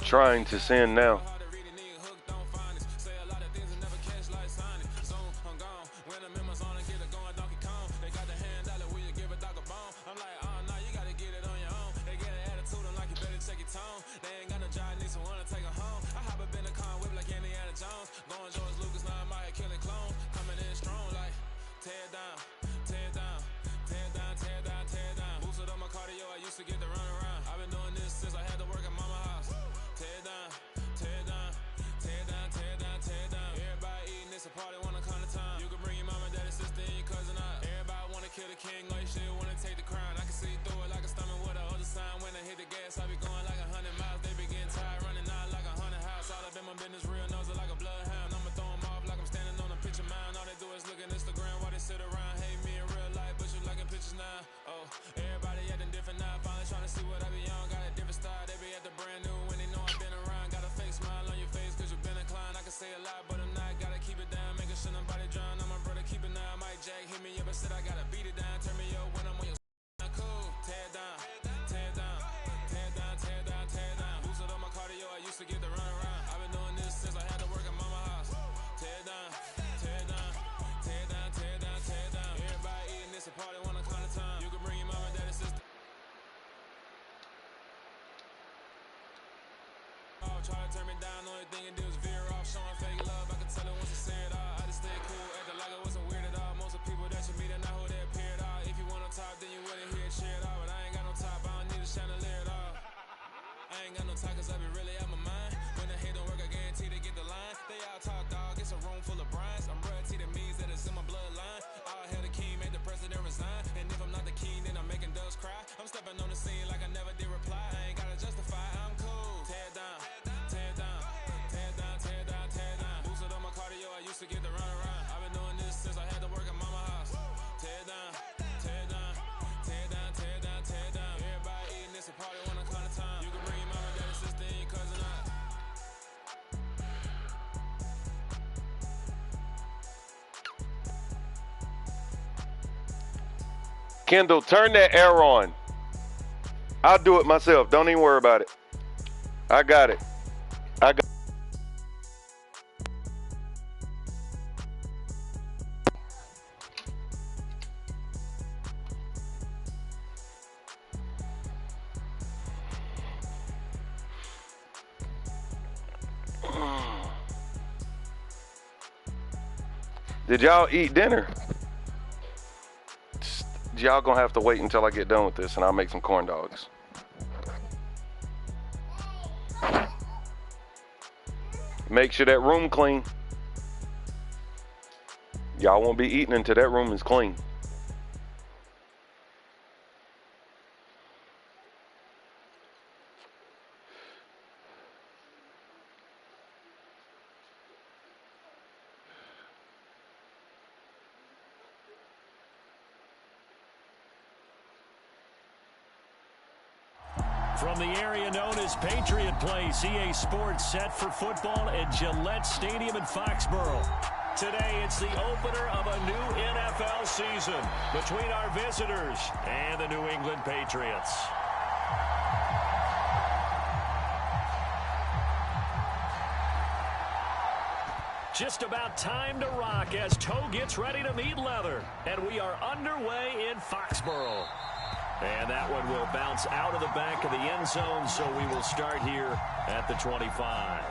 Trying to send now. Try to turn me down, only thing it do is veer off, showing fake love. I can tell it once I say it all. I just stay cool, acting like it wasn't weird at all. Most of the people that you meet are not who they appear at all. If you want on top, then you wouldn't hear it shit at all. But I ain't got no top, I don't need a chandelier at all. I ain't got no talk, cause I be really out my mind. When the hate don't work, I guarantee they get the line. They all talk, dog, it's a room full of brines. I'm royalty, that means that it's in my bloodline. All hail the king, made the president resign. And if I'm not the king, then I'm making doves cry. I'm stepping on the scene like I never did reply. I ain't gotta justify, I'm cool. Tear down. To get the run around. I've been doing this since I had to work at mama house. Tear down, tear down, tear down, tear down, tear down. Everybody eating this a party when I come to time. You can bring your mama, daddy, sister, and your cousin out. Kendall, turn that air on. I'll do it myself. Don't even worry about it. I got it. I got it. Did y'all eat dinner? Y'all gonna have to wait until I get done with this and I'll make some corn dogs. Make sure that room clean. Y'all won't be eating until that room is clean. From the area known as Patriot Place, EA Sports set for football at Gillette Stadium in Foxborough. Today, it's the opener of a new NFL season between our visitors and the New England Patriots. Just about time to rock as toe gets ready to meet leather. And we are underway in Foxborough. And that one will bounce out of the back of the end zone, so we will start here at the 25.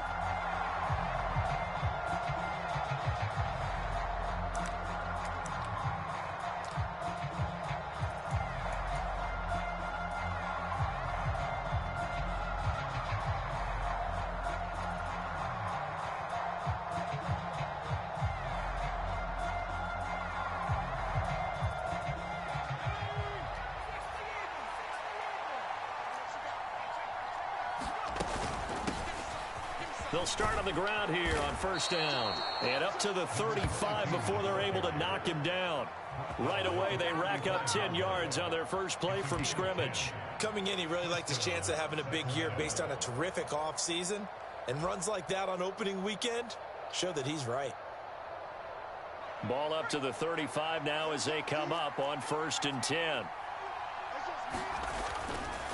They'll start on the ground here on first down. And up to the 35 before they're able to knock him down. Right away, they rack up 10 yards on their first play from scrimmage. Coming in, he really liked his chance of having a big year based on a terrific offseason. And runs like that on opening weekend show that he's right. Ball up to the 35 now as they come up on first and 10.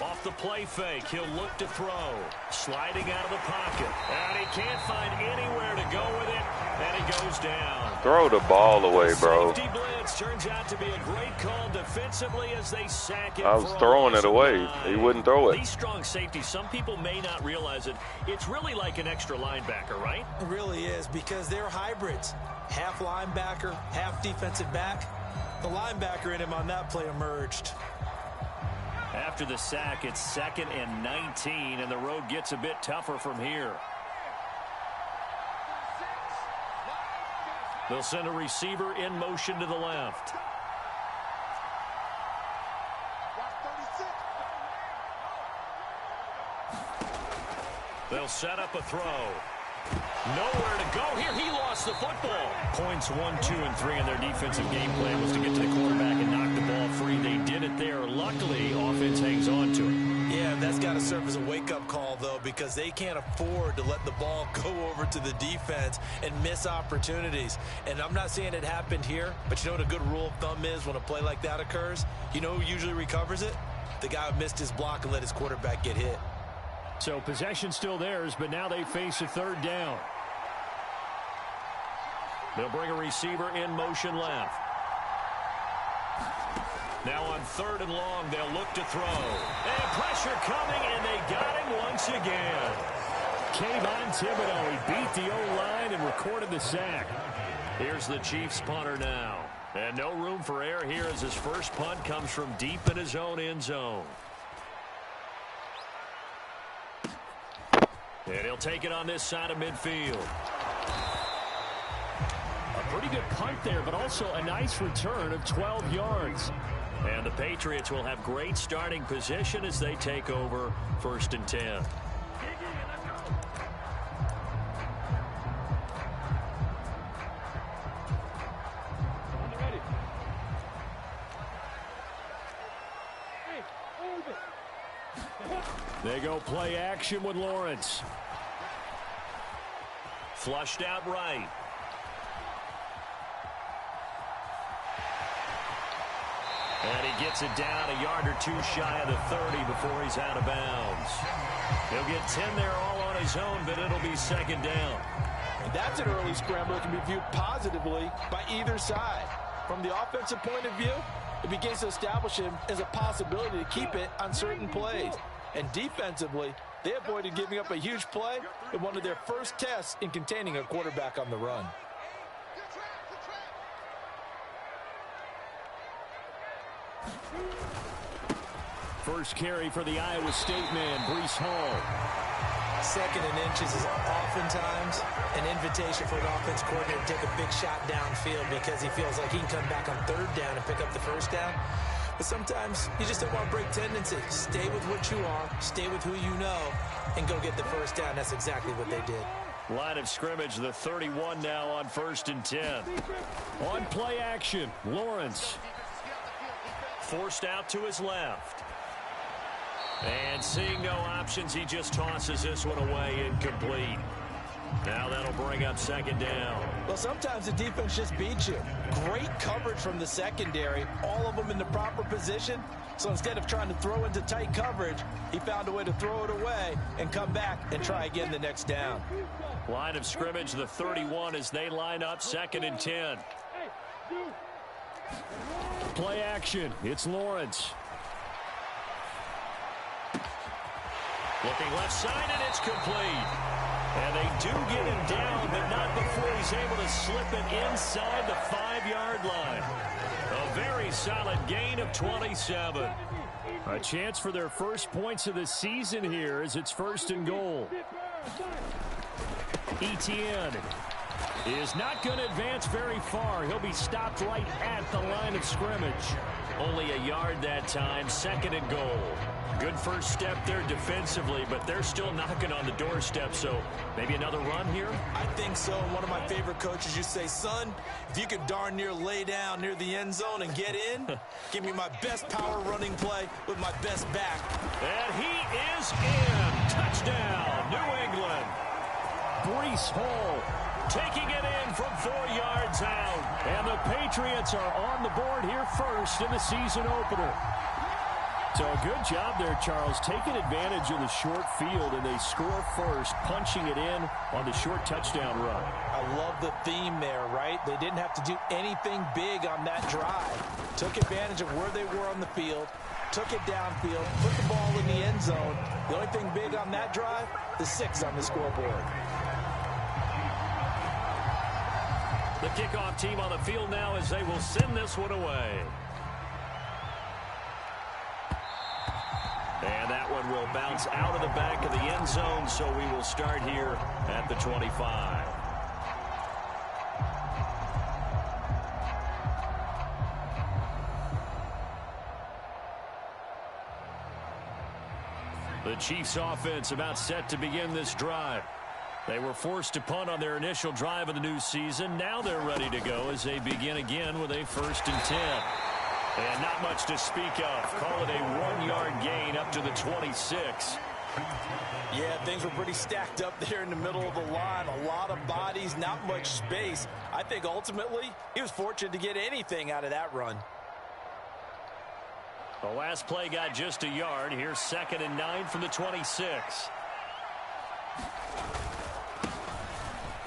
Off the play fake. He'll look to throw. Sliding out of the pocket. And he can't find anywhere to go with it. And he goes down. Throw the ball away, bro. Safety blitz turns out to be a great call defensively as they sack it. I was throwing it away. He wouldn't throw it. These strong safeties, some people may not realize it. It's really like an extra linebacker, right? It really is, because they're hybrids. Half linebacker, half defensive back. The linebacker in him on that play emerged. After the sack, it's 2nd and 19, and the road gets a bit tougher from here. They'll send a receiver in motion to the left. They'll set up a throw. Nowhere to go here. He lost the football. Points 1, 2, and 3 in their defensive game plan was to get to the quarterback and knock the ball free. They did it there. Luckily, offense hangs on to it. Yeah, that's got to serve as a wake-up call, though, because they can't afford to let the ball go over to the defense and miss opportunities. And I'm not saying it happened here, but you know what a good rule of thumb is when a play like that occurs? You know who usually recovers it? The guy who missed his block and let his quarterback get hit. So possession still theirs, but now they face a 3rd down. They'll bring a receiver in motion left. Now on 3rd and long, they'll look to throw. And pressure coming, and they got him once again. Kayvon Thibodeau, he beat the O-line and recorded the sack. Here's the Chiefs punter now. And no room for error here as his first punt comes from deep in his own end zone. And he'll take it on this side of midfield. A pretty good punt there, but also a nice return of 12 yards. And the Patriots will have great starting position as they take over 1st and 10. They go play action with Lawrence. Flushed out right. And he gets it down a yard or 2 shy of the 30 before he's out of bounds. He'll get 10 there all on his own, but it'll be 2nd down. And that's an early scramble that can be viewed positively by either side. From the offensive point of view, it begins to establish him as a possibility to keep it on certain plays. And defensively, they avoided giving up a huge play in one of their first tests in containing a quarterback on the run. First carry for the Iowa State man, Breece Hall. 2nd and inches is oftentimes an invitation for an offense coordinator to take a big shot downfield because he feels like he can come back on 3rd down and pick up the 1st down. But sometimes you just don't want to break tendency. Stay with what you are, stay with who you know, and go get the 1st down. That's exactly what they did. Line of scrimmage, the 31 now on 1st and 10. On play action, Lawrence. Forced out to his left. And seeing no options, he just tosses this one away, incomplete. Now that'll bring up 2nd down. Well, sometimes the defense just beats you. Great coverage from the secondary, all of them in the proper position. So instead of trying to throw into tight coverage, he found a way to throw it away and come back and try again the next down. Line of scrimmage, the 31 as they line up 2nd and 10. Play action, it's Lawrence. Looking left side, and it's complete. And they do get him down, but not before he's able to slip it inside the 5-yard line. A very solid gain of 27. A chance for their first points of the season here as it's 1st and goal. Etienne is not going to advance very far. He'll be stopped right at the line of scrimmage. Only a yard that time, 2nd and goal. Good first step there defensively, but they're still knocking on the doorstep, so maybe another run here? I think so. One of my favorite coaches used to say, son, if you could darn near lay down near the end zone and get in, give me my best power running play with my best back. And he is in. Touchdown, New England. Breece Hall taking it in from 4 yards out. And the Patriots are on the board here first in the season opener. So a good job there, Charles, taking advantage of the short field, and they score first, punching it in on the short touchdown run. I love the theme there, right? They didn't have to do anything big on that drive. Took advantage of where they were on the field, took it downfield, put the ball in the end zone. The only thing big on that drive, the 6 on the scoreboard. The kickoff team on the field now as they will send this one away. And that one will bounce out of the back of the end zone, so we will start here at the 25. The Chiefs offense about set to begin this drive. They were forced to punt on their initial drive of the new season. Now they're ready to go as they begin again with a 1st and 10. And not much to speak of. Call it a 1-yard gain up to the 26. Yeah, things were pretty stacked up there in the middle of the line. A lot of bodies, not much space. I think ultimately he was fortunate to get anything out of that run. The last play got just a yard. Here's 2nd and 9 from the 26.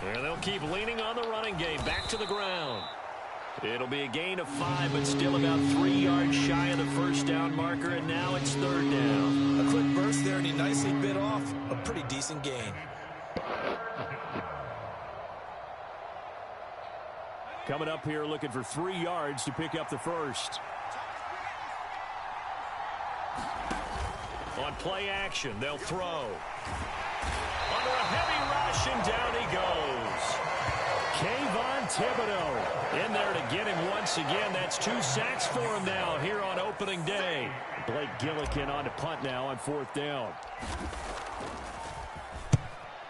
And they'll keep leaning on the running game. Back to the ground. It'll be a gain of 5, but still about 3 yards shy of the first down marker, and now it's 3rd down. A quick burst there, and he nicely bit off a pretty decent gain. Coming up here looking for 3 yards to pick up the first. On play action, they'll throw. Under a heavy rush, and down he goes. Kayvon Thibodeau in there to get him once again. That's 2 sacks for him now here on opening day. Blake Gillikin on to punt now on 4th down.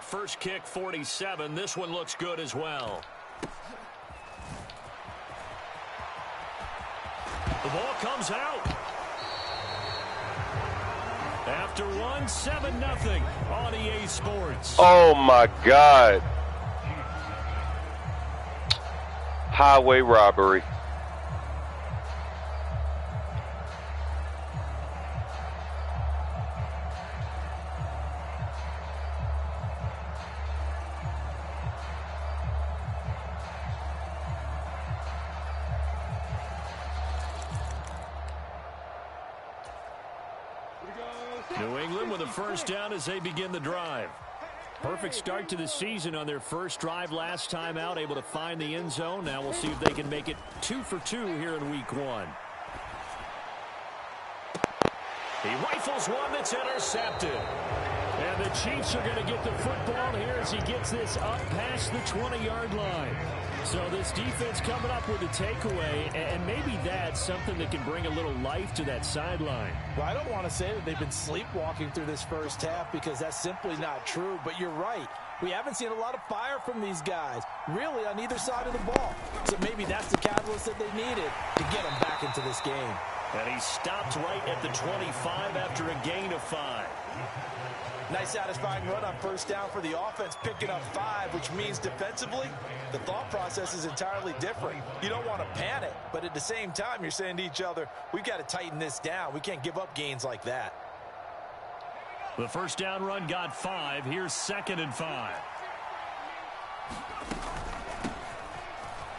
First kick, 47. This one looks good as well. The ball comes out. After 1, 7-0 on EA Sports. Oh, my God. Highway robbery. New England with a 1st down as they begin the drive. Perfect start to the season on their first drive last time out, able to find the end zone. Now we'll see if they can make it 2 for 2 here in week 1. He rifles one that's intercepted. And the Chiefs are going to get the football here as he gets this up past the 20-yard line. So this defense coming up with a takeaway, and maybe that's something that can bring a little life to that sideline. Well, I don't want to say that they've been sleepwalking through this first half because that's simply not true, but you're right. We haven't seen a lot of fire from these guys, really, on either side of the ball. So maybe that's the catalyst that they needed to get them back into this game. And he stopped right at the 25 after a gain of 5. Nice satisfying run on 1st down for the offense, picking up 5, which means defensively, the thought process is entirely different. You don't want to panic, but at the same time, you're saying to each other, we've got to tighten this down. We can't give up gains like that. The 1st down run got 5. Here's 2nd and 5.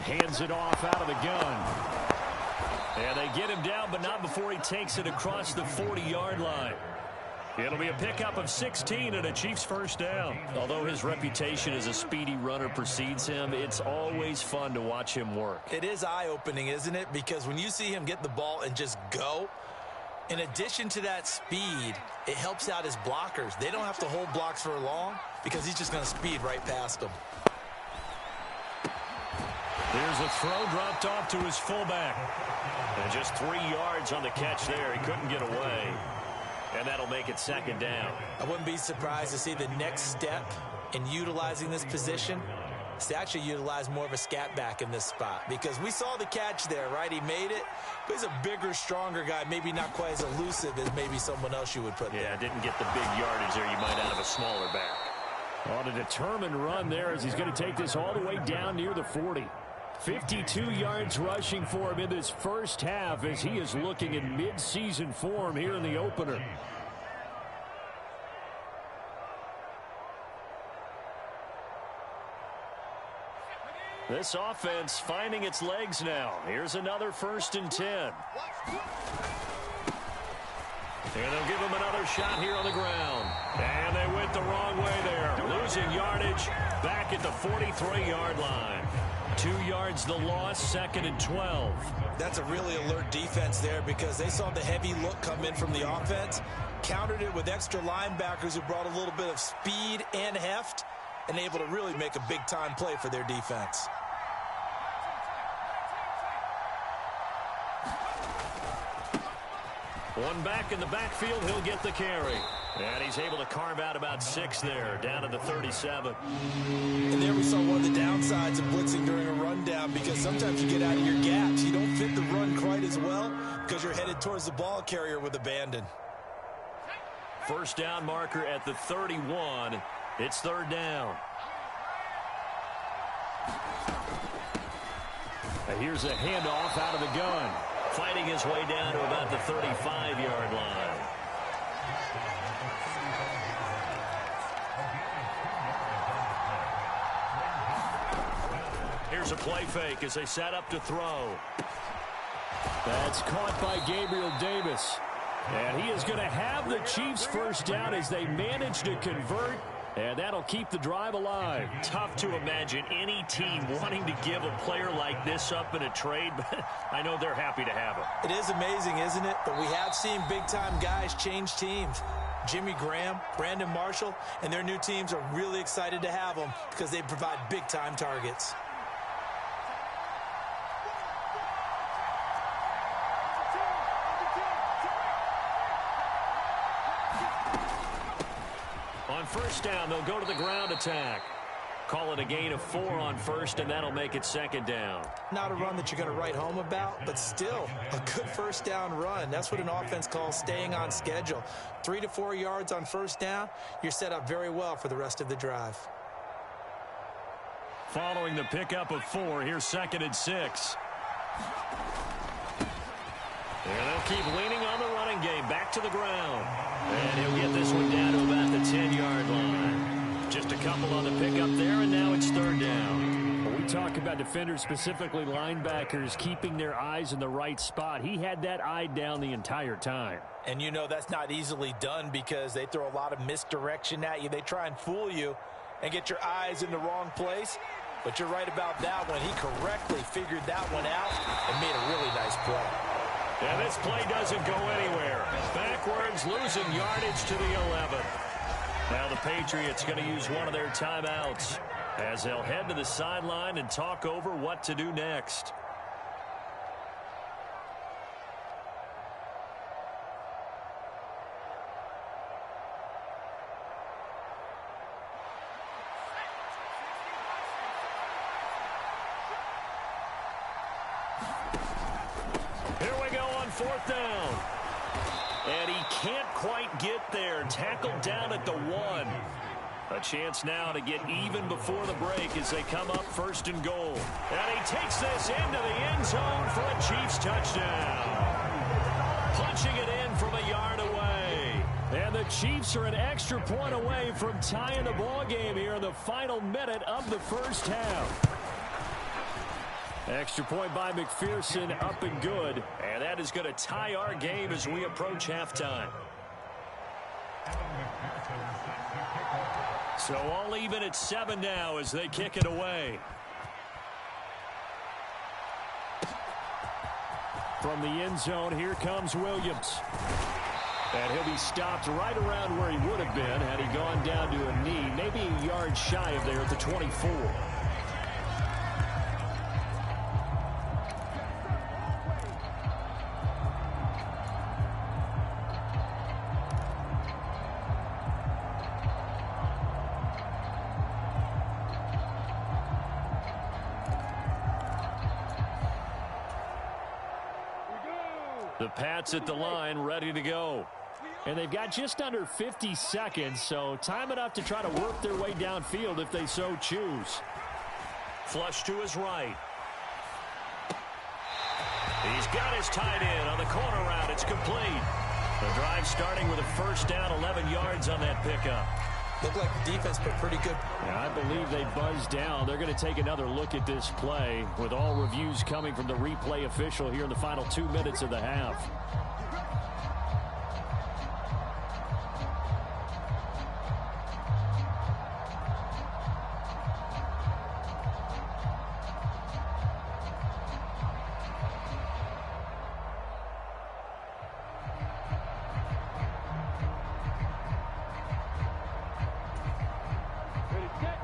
Hands it off out of the gun. And they get him down, but not before he takes it across the 40-yard line. It'll be a pickup of 16 and a Chiefs 1st down. Although his reputation as a speedy runner precedes him, it's always fun to watch him work. It is eye-opening, isn't it? Because when you see him get the ball and just go, in addition to that speed, it helps out his blockers. They don't have to hold blocks for long because he's just going to speed right past them. There's a throw dropped off to his fullback. And just 3 yards on the catch there. He couldn't get away. And that'll make it 2nd down. I wouldn't be surprised to see the next step in utilizing this position is to actually utilize more of a scat back in this spot. Because we saw the catch there, right? He made it. But he's a bigger, stronger guy. Maybe not quite as elusive as maybe someone else you would put there. Yeah, didn't get the big yardage there you might out of a smaller back. On a determined run there as he's going to take this all the way down near the 40. 52 yards rushing for him in this first half as he is looking in mid-season form here in the opener. This offense finding its legs now. Here's another 1st and 10. And they'll give him another shot here on the ground. And they went the wrong way there. Losing yardage back at the 43-yard line. 2 yards the loss, 2nd and 12. That's a really alert defense there because they saw the heavy look come in from the offense, countered it with extra linebackers who brought a little bit of speed and heft, and able to really make a big-time play for their defense. One back in the backfield, he'll get the carry. And he's able to carve out about 6 there, down to the 37. And there we saw one of the downsides of blitzing during a rundown because sometimes you get out of your gaps. You don't fit the run quite as well because you're headed towards the ball carrier with abandon. First down marker at the 31. It's 3rd down. Here's a handoff out of the gun. Fighting his way down to about the 35-yard line. Here's a play fake as they set up to throw. That's caught by Gabriel Davis. And he is going to have the Chiefs first down as they manage to convert. And that'll keep the drive alive. Tough to imagine any team wanting to give a player like this up in a trade, but I know they're happy to have him. It is amazing, isn't it? But we have seen big-time guys change teams. Jimmy Graham, Brandon Marshall, and their new teams are really excited to have them because they provide big-time targets. On first down, they'll go to the ground attack. Call it a gain of 4 on first, and that'll make it 2nd down. Not a run that you're going to write home about, but still a good first down run. That's what an offense calls staying on schedule. 3 to 4 yards on first down, you're set up very well for the rest of the drive. Following the pickup of 4, here's 2nd and 6. And they'll keep leaning on the running game. Back to the ground. And he'll get this one down to about the 10-yard line. Just a couple on the pickup there, and now it's 3rd down. When we talk about defenders, specifically linebackers, keeping their eyes in the right spot, he had that eye down the entire time. And you know that's not easily done because they throw a lot of misdirection at you. They try and fool you and get your eyes in the wrong place. But you're right about that one. He correctly figured that one out and made a really nice play. And this play doesn't go anywhere. Backwards, losing yardage to the 11. Now the Patriots going to use one of their timeouts as they'll head to the sideline and talk over what to do next. Here we go on 4th down. And he can't quite get there. Tackled down at the 1. A chance now to get even before the break as they come up 1st and goal. And he takes this into the end zone for a Chiefs touchdown. Punching it in from a yard away. And the Chiefs are an extra point away from tying the ball game here in the final minute of the first half. Extra point by McPherson, up and good. And that is going to tie our game as we approach halftime. So all even at 7 now as they kick it away. From the end zone, here comes Williams. And he'll be stopped right around where he would have been had he gone down to a knee, maybe a yard shy of there at the 24. The Pats at the line, ready to go. And they've got just under 50 seconds, so time enough to try to work their way downfield if they so choose. Flush to his right. He's got his tight end on the corner route. It's complete. The drive starting with a first down, 11 yards on that pickup. Looked like the defense put pretty good. Yeah, I believe they buzzed down. They're going to take another look at this play with all reviews coming from the replay official here in the final 2 minutes of the half.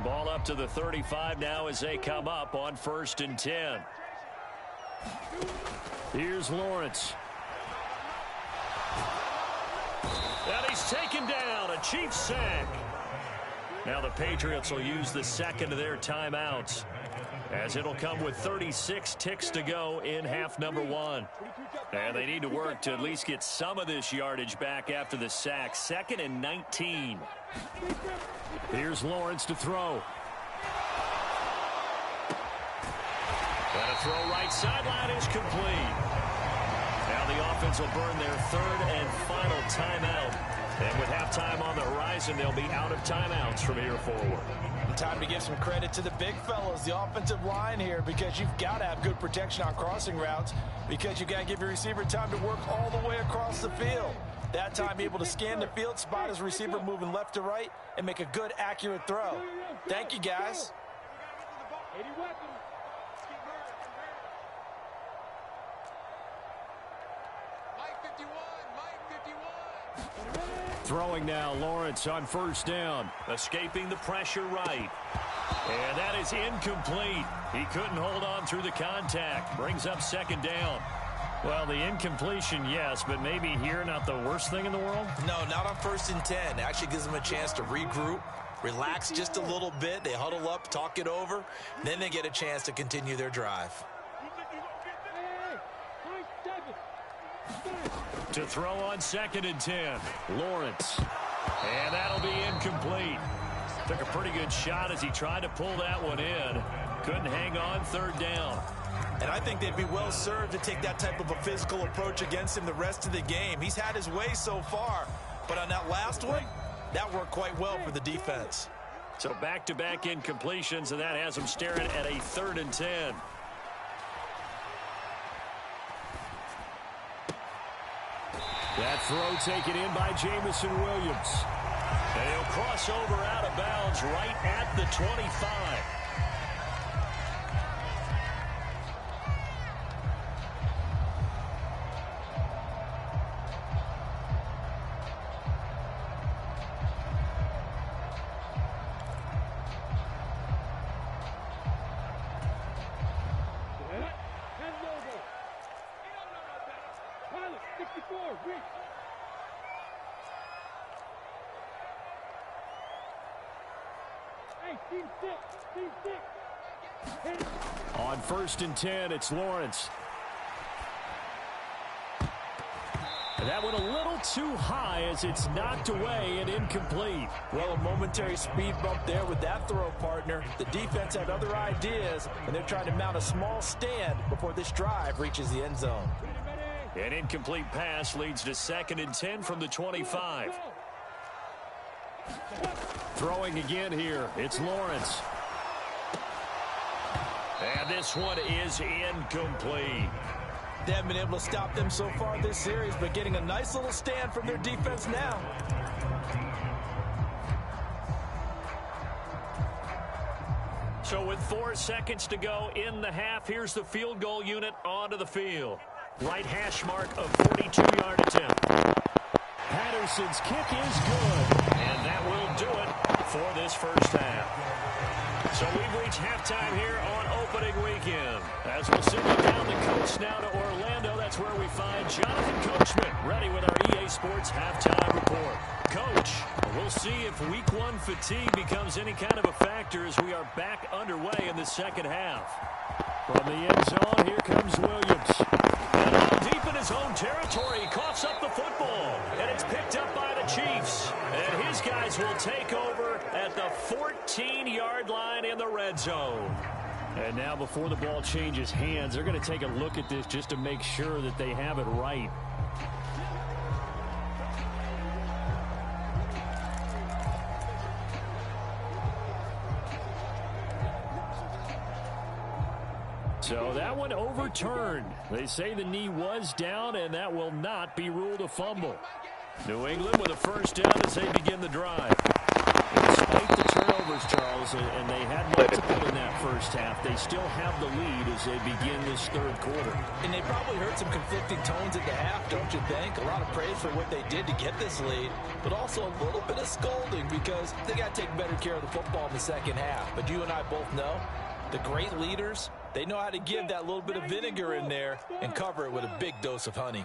Ball up to the 35 now as they come up on 1st and 10. Here's Lawrence. And he's taken down. A Chiefs sack. Now the Patriots will use the second of their timeouts, as it'll come with 36 ticks to go in half number 1. And they need to work to at least get some of this yardage back after the sack. 2nd and 19. Here's Lawrence to throw. And a throw right sideline is complete. Now the offense will burn their 3rd and final timeout. And with halftime on the horizon, they'll be out of timeouts from here forward. Time to give some credit to the big fellas, the offensive line here, because you've got to have good protection on crossing routes, because you've got to give your receiver time to work all the way across the field. That time, able to scan the field, spot his receiver moving left to right, and make a good, accurate throw. Thank you, guys. Throwing now, Lawrence on 1st down. Escaping the pressure right. And that is incomplete. He couldn't hold on through the contact. Brings up 2nd down. Well, the incompletion, yes, but maybe here not the worst thing in the world? No, not on 1st and 10. It actually gives them a chance to regroup, relax just a little bit. They huddle up, talk it over. Then they get a chance to continue their drive. To throw on 2nd and 10. Lawrence. And that'll be incomplete. Took a pretty good shot as he tried to pull that one in. Couldn't hang on 3rd down. And I think they'd be well served to take that type of a physical approach against him the rest of the game. He's had his way so far, but on that last one, that worked quite well for the defense. So back-to-back incompletions, and that has him staring at a 3rd and 10. That throw taken in by Jamison Williams. And he'll cross over out of bounds right at the 25. On 1st and 10, it's Lawrence. And that went a little too high as it's knocked away and incomplete. Well, a momentary speed bump there with that throw, partner. The defense had other ideas, and they're trying to mount a small stand before this drive reaches the end zone. An incomplete pass leads to 2nd and 10 from the 25. Throwing again here, it's Lawrence. And this one is incomplete. They haven't been able to stop them so far this series, but getting a nice little stand from their defense now. So with 4 seconds to go in the half, here's the field goal unit onto the field. Right hash mark of 42-yard attempt. Patterson's kick is good. And that will do it for this first half. So we've reached halftime here on opening weekend. As we'll signal down the coast now to Orlando, that's where we find Jonathan Coachman ready with our EA Sports halftime report. Coach, we'll see if week 1 fatigue becomes any kind of a factor as we are back underway in the second half. From the end zone, here comes Williams. And deep in his own territory, he coughs up the football. And it's picked up by the Chiefs. And his guys will take over at the 14-yard line in the red zone. And now before the ball changes hands, they're going to take a look at this just to make sure that they have it right. So that one overturned. They say the knee was down, and that will not be ruled a fumble. New England with a first down as they begin the drive. And despite the turnovers, Charles, and they had multiple in that first half, they still have the lead as they begin this third quarter. And they probably heard some conflicting tones at the half, don't you think? A lot of praise for what they did to get this lead, but also a little bit of scolding because they got to take better care of the football in the second half. But you and I both know the great leaders, they know how to give that little bit of vinegar in there and cover it with a big dose of honey.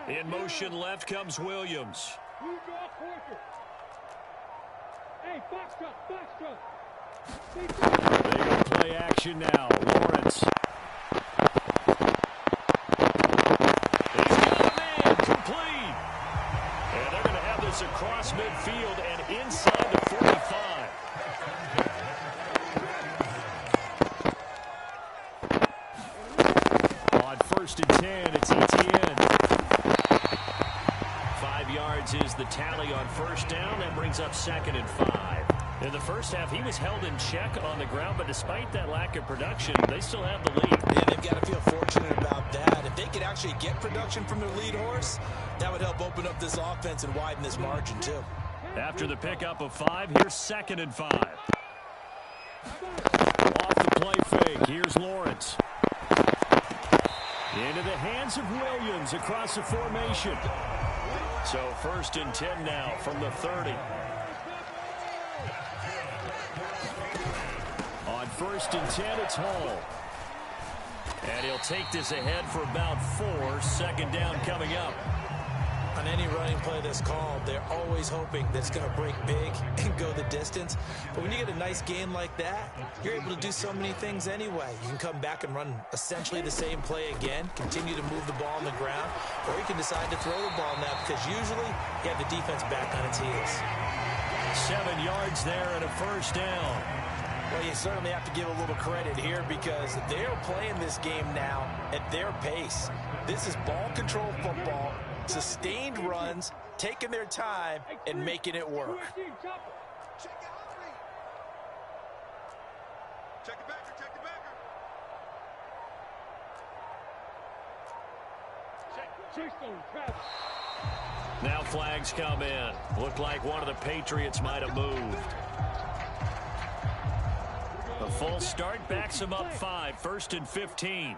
In motion left comes Williams. They go play action now. Lawrence. He's got a man complete. And they're going to have this across midfield and inside the 45. On first and 10, it's ETN. 5 yards is the tally on first down. That brings up 2nd and 5. In the first half, he was held in check on the ground, but despite that lack of production, they still have the lead. Yeah, they've got to feel fortunate about that. If they could actually get production from their lead horse, that would help open up this offense and widen this margin, too. After the pickup of 5, here's 2nd and 5. Off the play fake, here's Lawrence. Into the hands of Williams across the formation. So 1st and 10 now from the 30. On 1st and 10, it's Hall. And he'll take this ahead for about 4. 2nd down coming up. On any running play that's called, they're always hoping that it's going to break big and go the distance. But when you get a nice game like that, you're able to do so many things anyway. You can come back and run essentially the same play again, continue to move the ball on the ground, or you can decide to throw the ball now because usually you have the defense back on its heels. 7 yards there and a first down. Well, you certainly have to give a little credit here because they're playing this game now at their pace. This is ball control football, sustained runs, taking their time, and making it work. Now flags come in. Looked like one of the Patriots might have moved. A full start backs him up 5. 1st and 15.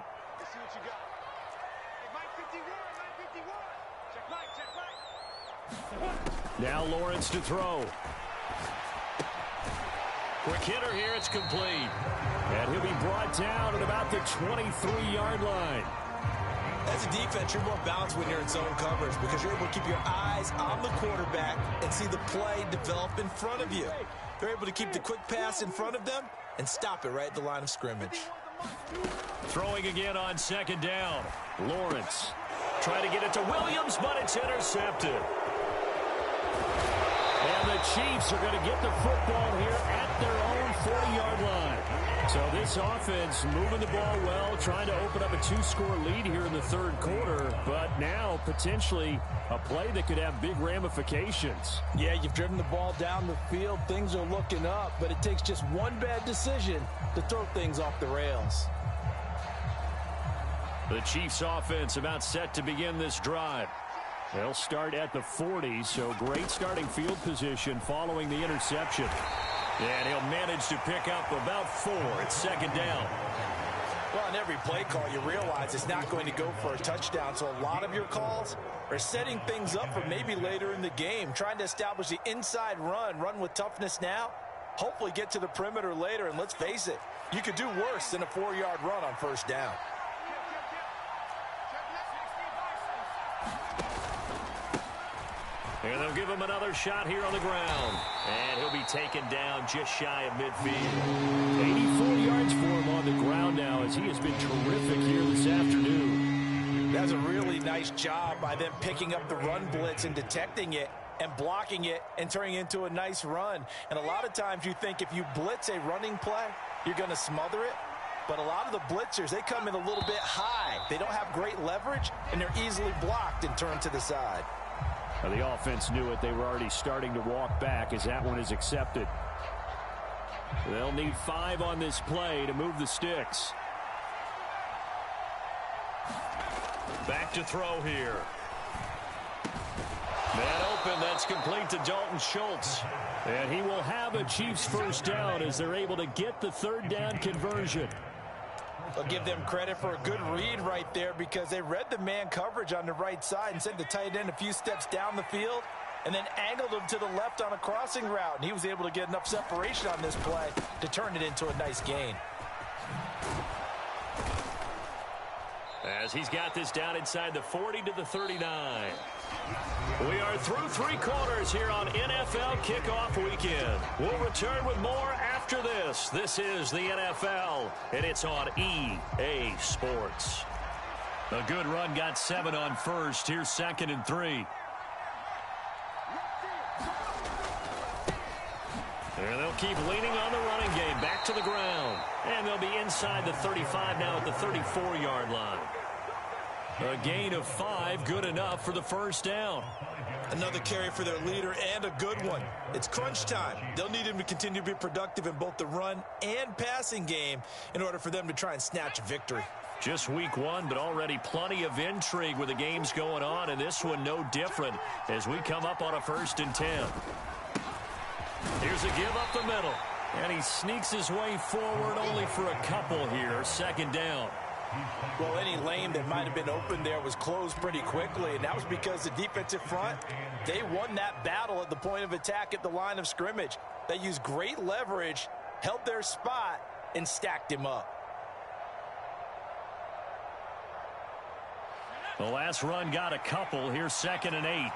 Now Lawrence to throw. Quick hitter here, it's complete. And he'll be brought down at about the 23-yard line. As a defense, you're more balanced when you're in zone coverage because you're able to keep your eyes on the quarterback and see the play develop in front of you. They're able to keep the quick pass in front of them and stop it right at the line of scrimmage. Throwing again on 2nd down. Lawrence trying to get it to Williams, but it's intercepted. And the Chiefs are going to get the football here at their own 40-yard line. So this offense moving the ball well, trying to open up a 2-score lead here in the third quarter, but now potentially a play that could have big ramifications. Yeah, you've driven the ball down the field. Things are looking up, but it takes just one bad decision to throw things off the rails. The Chiefs offense about set to begin this drive. They'll start at the 40, so great starting field position following the interception. And he'll manage to pick up about 4. It's 2nd down. Well, on every play call, you realize it's not going to go for a touchdown, so a lot of your calls are setting things up for maybe later in the game, trying to establish the inside run with toughness now, hopefully get to the perimeter later, and let's face it, you could do worse than a 4-yard run on first down. And they'll give him another shot here on the ground. And he'll be taken down just shy of midfield. 84 yards for him on the ground now as he has been terrific here this afternoon. That's a really nice job by them picking up the run blitz and detecting it. and blocking it and turning it into a nice run. And a lot of times you think if you blitz a running play, you're going to smother it. But a lot of the blitzers, they come in a little bit high. They don't have great leverage, and they're easily blocked and turned to the side. Well, the offense knew it. They were already starting to walk back as that one is accepted. They'll need 5 on this play to move the sticks. Back to throw here. Man open, that's complete to Dalton Schultz. And he will have a Chiefs first down as they're able to get the third down conversion. I'll give them credit for a good read right there because they read the man coverage on the right side and sent the tight end a few steps down the field and then angled him to the left on a crossing route. And he was able to get enough separation on this play to turn it into a nice gain. As he's got this down inside the 40 to the 39. We are through 3 quarters here on NFL Kickoff Weekend. We'll return with more after this. This is the NFL, and it's on EA Sports. A good run got 7 on first. Here's 2nd and 3. And they'll keep leaning on the running game. Back to the ground. And they'll be inside the 35 now at the 34-yard line. A gain of 5, good enough for the first down. Another carry for their leader and a good one. It's crunch time. They'll need him to continue to be productive in both the run and passing game in order for them to try and snatch a victory. Just week 1, but already plenty of intrigue with the games going on, and this one no different as we come up on a 1st and 10. Here's a give up the middle, and he sneaks his way forward only for a couple here. 2nd down. Well, any lane that might have been open there was closed pretty quickly, and that was because the defensive front, they won that battle at the point of attack at the line of scrimmage. They used great leverage, held their spot, and stacked him up. The last run got a couple. Here's 2nd and 8.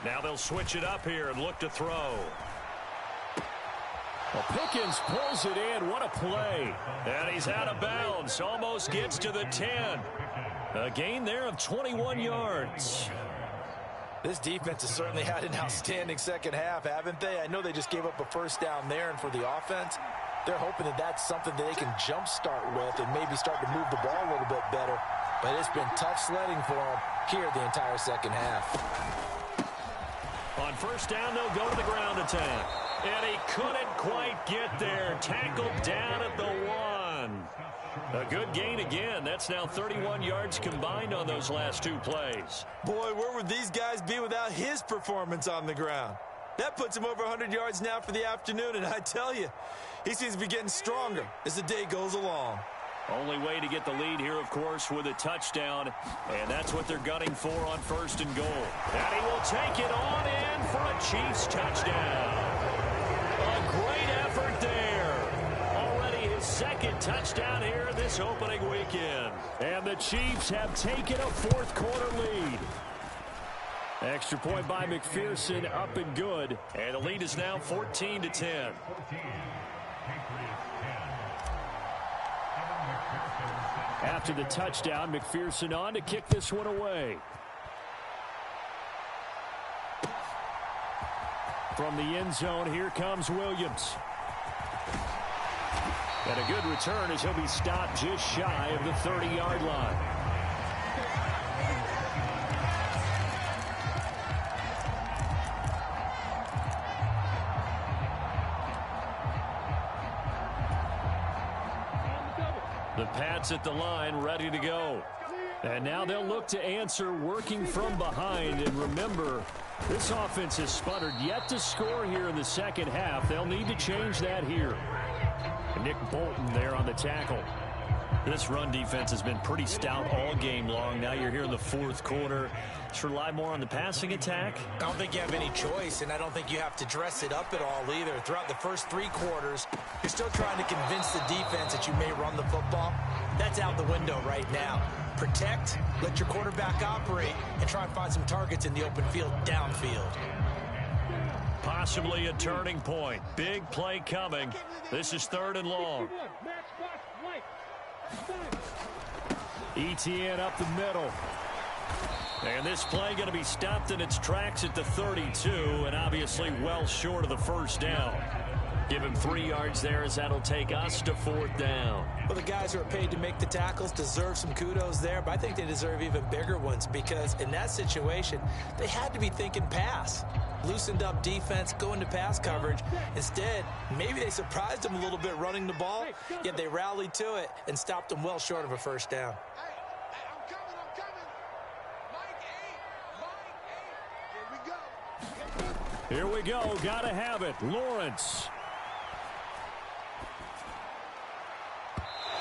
Now they'll switch it up here and look to throw. Well, Pickens pulls it in. What a play. And he's out of bounds. Almost gets to the 10. A gain there of 21 yards. This defense has certainly had an outstanding second half, haven't they? I know they just gave up a first down there, and for the offense, they're hoping that that's something that they can jumpstart with and maybe start to move the ball a little bit better. But it's been tough sledding for them here the entire second half. On first down, they'll go to the ground attack. And he couldn't quite get there. Tackled down at the 1. A good gain again. That's now 31 yards combined on those last 2 plays. Boy, where would these guys be without his performance on the ground? That puts him over 100 yards now for the afternoon, and I tell you, he seems to be getting stronger as the day goes along. Only way to get the lead here, of course, with a touchdown, and that's what they're gunning for on 1st and goal. And he will take it on in for a Chiefs touchdown. A great effort there. Already his 2nd touchdown here this opening weekend. And the Chiefs have taken a 4th quarter lead. Extra point by McPherson, up and good. And the lead is now 14-10. After the touchdown, McPherson on to kick this one away. From the end zone, here comes Williams. And a good return as he'll be stopped just shy of the 30-yard line. The Pats at the line, ready to go. And now they'll look to answer working from behind. And remember, this offense has sputtered yet to score here in the second half. They'll need to change that here. Nick Bolton there on the tackle. This run defense has been pretty stout all game long. Now you're here in the 4th quarter. Just rely more on the passing attack. I don't think you have any choice, and I don't think you have to dress it up at all either. Throughout the first 3 quarters, you're still trying to convince the defense that you may run the football. That's out the window right now. Protect, let your quarterback operate, and try and find some targets in the open field downfield. Possibly a turning point. Big play coming. This is 3rd and long. ETN up the middle. And this play going to be stopped in its tracks at the 32, and obviously well short of the first down. Give him 3 yards there as that'll take us to 4th down. Well, the guys who are paid to make the tackles deserve some kudos there, but I think they deserve even bigger ones because in that situation, they had to be thinking pass. Loosened up defense, going to pass coverage. Instead, maybe they surprised them a little bit running the ball, yet they rallied to it and stopped them well short of a first down. Here we go. Got to have it. Lawrence.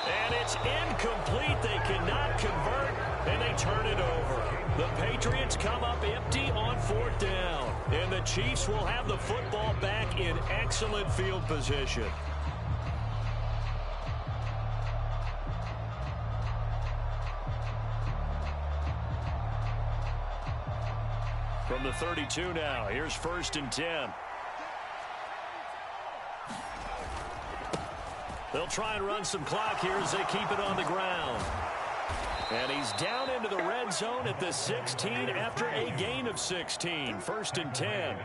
And it's incomplete. They cannot convert, and they turn it over. The Patriots come up empty on 4th down, and the Chiefs will have the football back in excellent field position. From the 32 now, here's 1st and 10. They'll try and run some clock here as they keep it on the ground. And he's down into the red zone at the 16 after a gain of 16. 1st and 10.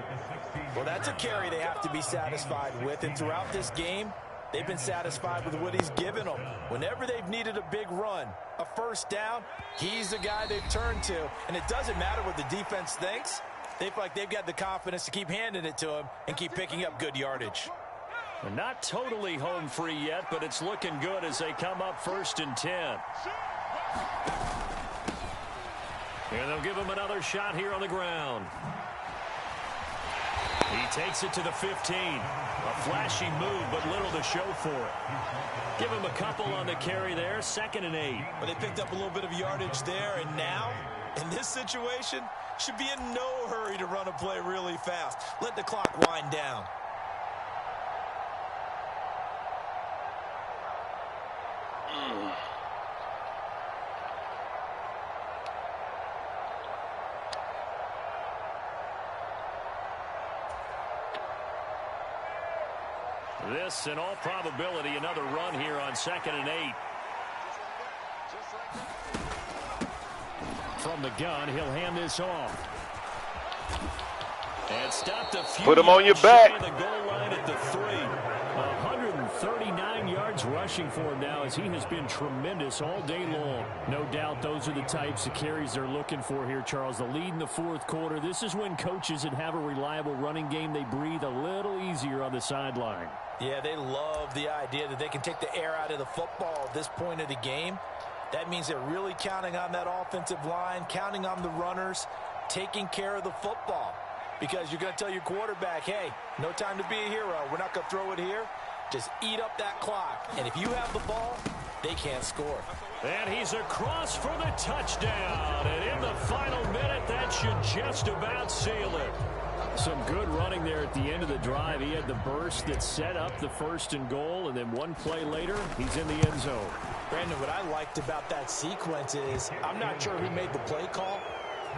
Well, that's a carry they have to be satisfied with. And throughout this game, they've been satisfied with what he's given them. Whenever they've needed a big run, a first down, he's the guy they've turned to. And it doesn't matter what the defense thinks. They feel like they've got the confidence to keep handing it to him and keep picking up good yardage. Not totally home free yet, but it's looking good as they come up 1st and 10. And they'll give him another shot here on the ground. He takes it to the 15. A flashy move, but little to show for it. Give him a couple on the carry there. 2nd and 8. But they picked up a little bit of yardage there, and now, in this situation, should be in no hurry to run a play really fast. Let the clock wind down. This, in all probability, another run here on 2nd and 8. From the gun, he'll hand this off. And stopped a few. Put him on your back. The goal line at the 3. 139 yards rushing for him now as he has been tremendous all day long. No doubt those are the types of carries they're looking for here, Charles. The lead in the 4th quarter. This is when coaches that have a reliable running game, they breathe a little easier on the sideline. Yeah, they love the idea that they can take the air out of the football at this point of the game. That means they're really counting on that offensive line, counting on the runners, taking care of the football. Because you're going to tell your quarterback, hey, no time to be a hero. We're not going to throw it here. Just eat up that clock. And if you have the ball, they can't score. And he's across for the touchdown. And in the final minute, that should just about seal it. Some good running there at the end of the drive. He had the burst that set up the 1st and goal, and then one play later, he's in the end zone. Brandon, what I liked about that sequence is I'm not sure who made the play call,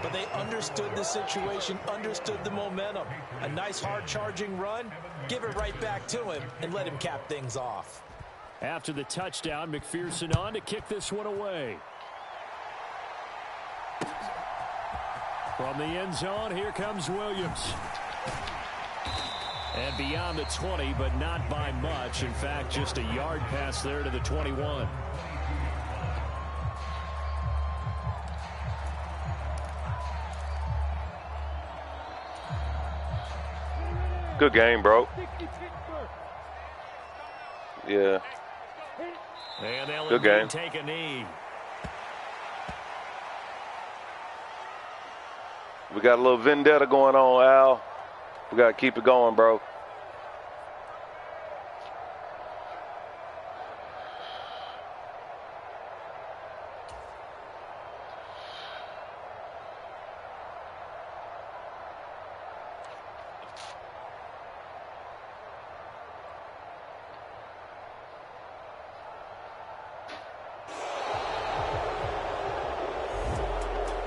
but they understood the situation, understood the momentum. A nice hard-charging run, give it right back to him, and let him cap things off. After the touchdown, McPherson on to kick this one away. From the end zone, here comes Williams. And beyond the 20, but not by much. In fact, just a yard pass there to the 21. Good game, bro. Yeah. And they'll good game. Take a knee. We got a little vendetta going on, Al. We got to keep it going, bro.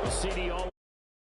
CD always